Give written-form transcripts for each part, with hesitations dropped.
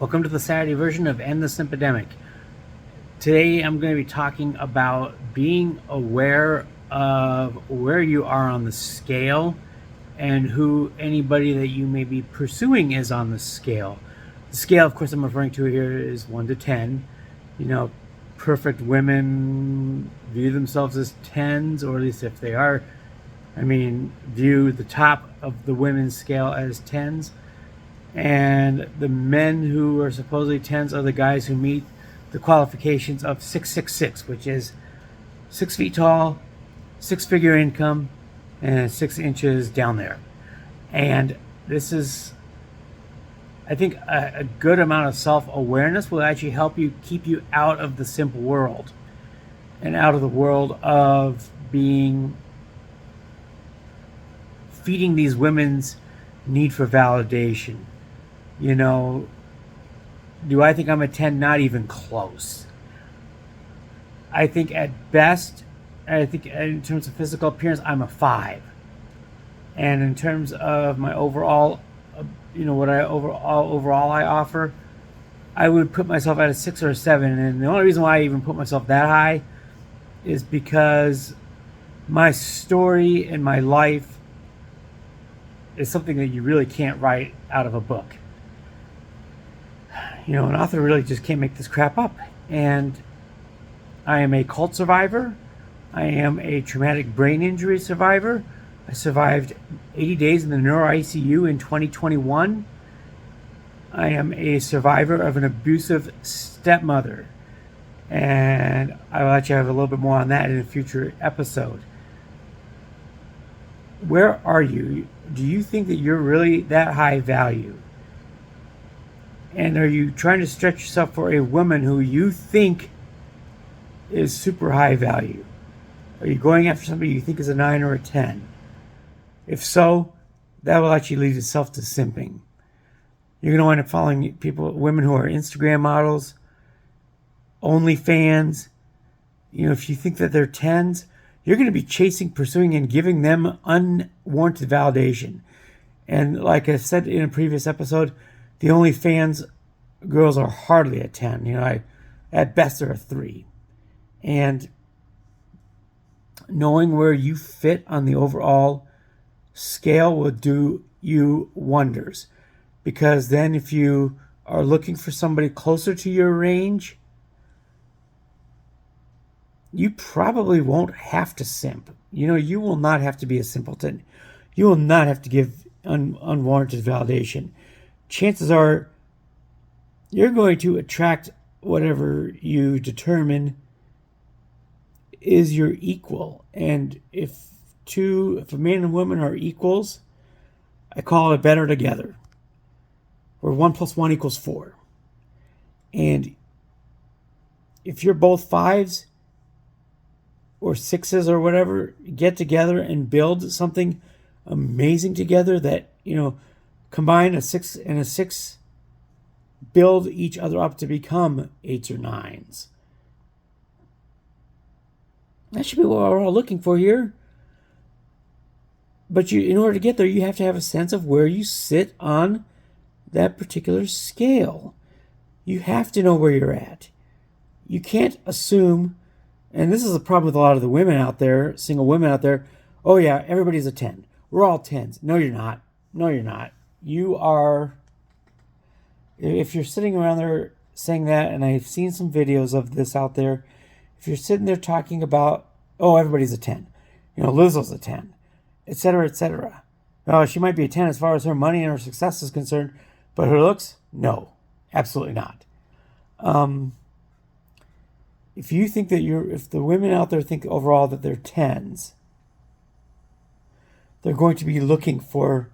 Welcome to the Saturday version of End the Simpademic. Today I'm going to be talking about being aware of where you are on the scale and who anybody that you may be pursuing is on the scale. The scale, of course, I'm referring to here is 1 to 10. You know, perfect women view themselves as 10s, or at least if they are, view the top of the women's scale as 10s. And the men who are supposedly 10s are the guys who meet the qualifications of 666, which is 6 feet tall, 6-figure income, and 6 inches down there. And this is, I think, a good amount of self-awareness will actually help you keep you out of the simp world and out of the world of being feeding these women's need for validation. You know, do I think I'm a 10? Not even close. I think at best, in terms of physical appearance, I'm a 5. And in terms of my overall, overall I offer, I would put myself at a 6 or a 7. And the only reason why I even put myself that high is because my story and my life is something that you really can't write out of a book. You know, an author really just can't make this crap up. And I am a cult survivor. I am a traumatic brain injury survivor. I survived 80 days in the neuro ICU in 2021. I am a survivor of an abusive stepmother. And I will actually have a little bit more on that in a future episode. Where are you? Do you think that you're really that high value? And are you trying to stretch yourself for a woman who you think is super high value? Are you going after somebody you think is a 9 or a 10? If so, that will actually lead itself to simping. You're going to wind up following women who are Instagram models, OnlyFans. You know, if you think that they're 10s, you're going to be chasing, pursuing, and giving them unwarranted validation. And like I said in a previous episode, the OnlyFans girls are hardly a 10. You know, at best they're a 3. And knowing where you fit on the overall scale will do you wonders. Because then if you are looking for somebody closer to your range, you probably won't have to simp. You know, you will not have to be a simpleton. You will not have to give unwarranted validation. Chances are you're going to attract whatever you determine is your equal. And if a man and woman are equals, I call it better together. Where 1 + 1 = 4. And if you're both 5s or 6s or whatever, get together and build something amazing together that, you know, combine a 6 and a 6, build each other up to become 8s or 9s. That should be what we're all looking for here. But in order to get there, you have to have a sense of where you sit on that particular scale. You have to know where you're at. You can't assume, and this is a problem with a lot of the women out there, single women out there, oh yeah, everybody's a 10. We're all 10s. No, you're not. No, you're not. You are, if you're sitting around there saying that, and I've seen some videos of this out there, if you're sitting there talking about, oh, everybody's a 10, you know, Lizzo's a 10, etc., etc. Oh, she might be a 10 as far as her money and her success is concerned, but her looks, no, absolutely not. If you think that if the women out there think overall that they're 10s, they're going to be looking for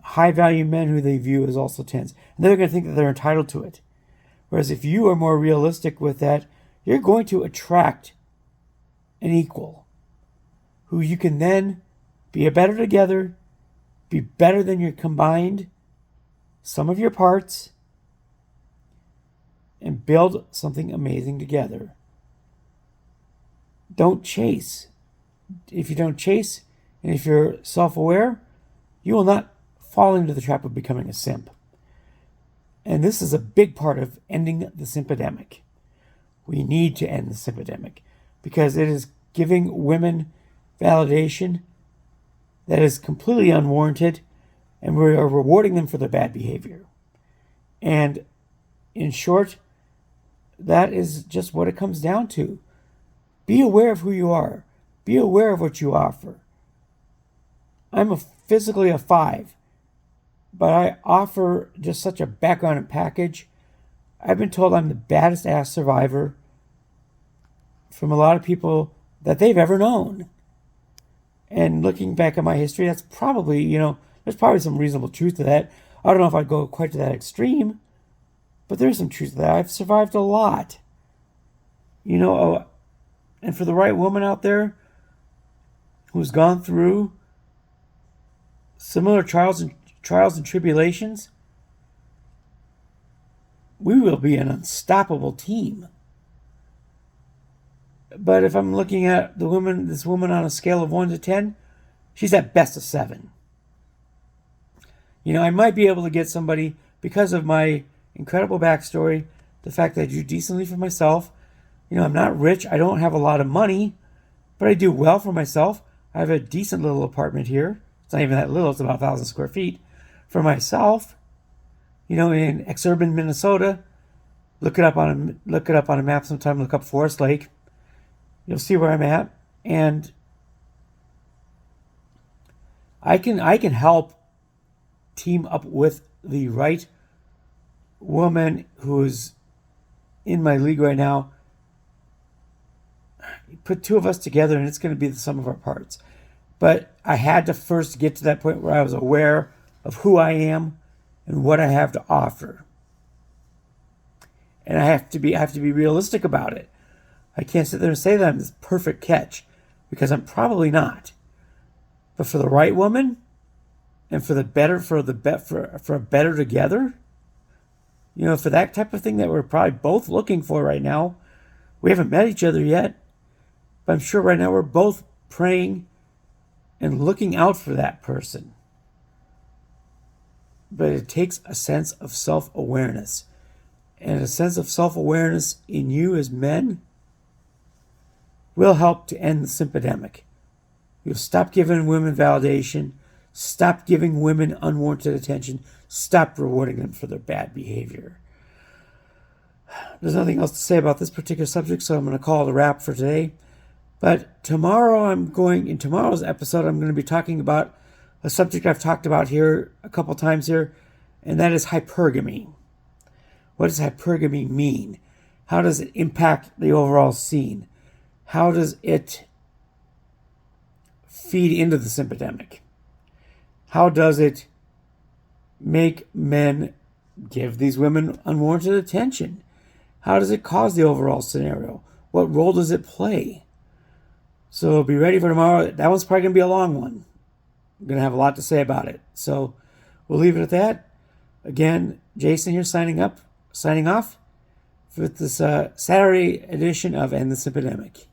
high value men who they view as also 10s. And they're going to think that they're entitled to it. Whereas if you are more realistic with that, you're going to attract an equal who you can then be better together, be better than your combined sum of your parts, and build something amazing together. Don't chase. If you don't chase, and if you're self-aware, you will not fall into the trap of becoming a simp. And this is a big part of ending the simpademic. We need to end the simpademic because it is giving women validation that is completely unwarranted, and we are rewarding them for their bad behavior. And in short, that is just what it comes down to. Be aware of who you are. Be aware of what you offer. I'm physically a 5, but I offer just such a background and package. I've been told I'm the baddest ass survivor from a lot of people that they've ever known. And looking back at my history, that's probably, there's probably some reasonable truth to that. I don't know if I'd go quite to that extreme, but there's some truth to that. I've survived a lot. And for the right woman out there who's gone through similar trials and tribulations, we will be an unstoppable team. But if I'm looking at this woman on a scale of 1 to 10, she's at best a 7. I might be able to get somebody because of my incredible backstory, the fact that I do decently for myself. I'm not rich. I don't have a lot of money, but I do well for myself. I have a decent little apartment here. It's not even that little. It's about 1,000 square feet for myself. In exurban Minnesota. Look it up on a map sometime. Look up Forest Lake. You'll see where I'm at, and I can help team up with the right woman who's in my league right now. Put 2 of us together, and it's going to be the sum of our parts. But I had to first get to that point where I was aware of who I am and what I have to offer, and I have to be realistic about it. I can't sit there and say that I'm this perfect catch, because I'm probably not. But for the right woman, and for a better together, for that type of thing that we're probably both looking for right now. We haven't met each other yet, but I'm sure right now we're both praying and looking out for that person. But it takes a sense of self-awareness, and a sense of self-awareness in you as men will help to end the simpademic. You'll stop giving women validation, stop giving women unwarranted attention, stop rewarding them for their bad behavior. There's nothing else to say about this particular subject, so I'm going to call it a wrap for today. But in tomorrow's episode, I'm going to be talking about a subject I've talked about here a couple times here, and that is hypergamy. What does hypergamy mean? How does it impact the overall scene? How does it feed into the simpademic? How does it make men give these women unwarranted attention? How does it cause the overall scenario? What role does it play? So be ready for tomorrow. That one's probably going to be a long one. I'm going to have a lot to say about it. So we'll leave it at that. Again, Jason here signing off for this Saturday edition of End the Simpademic.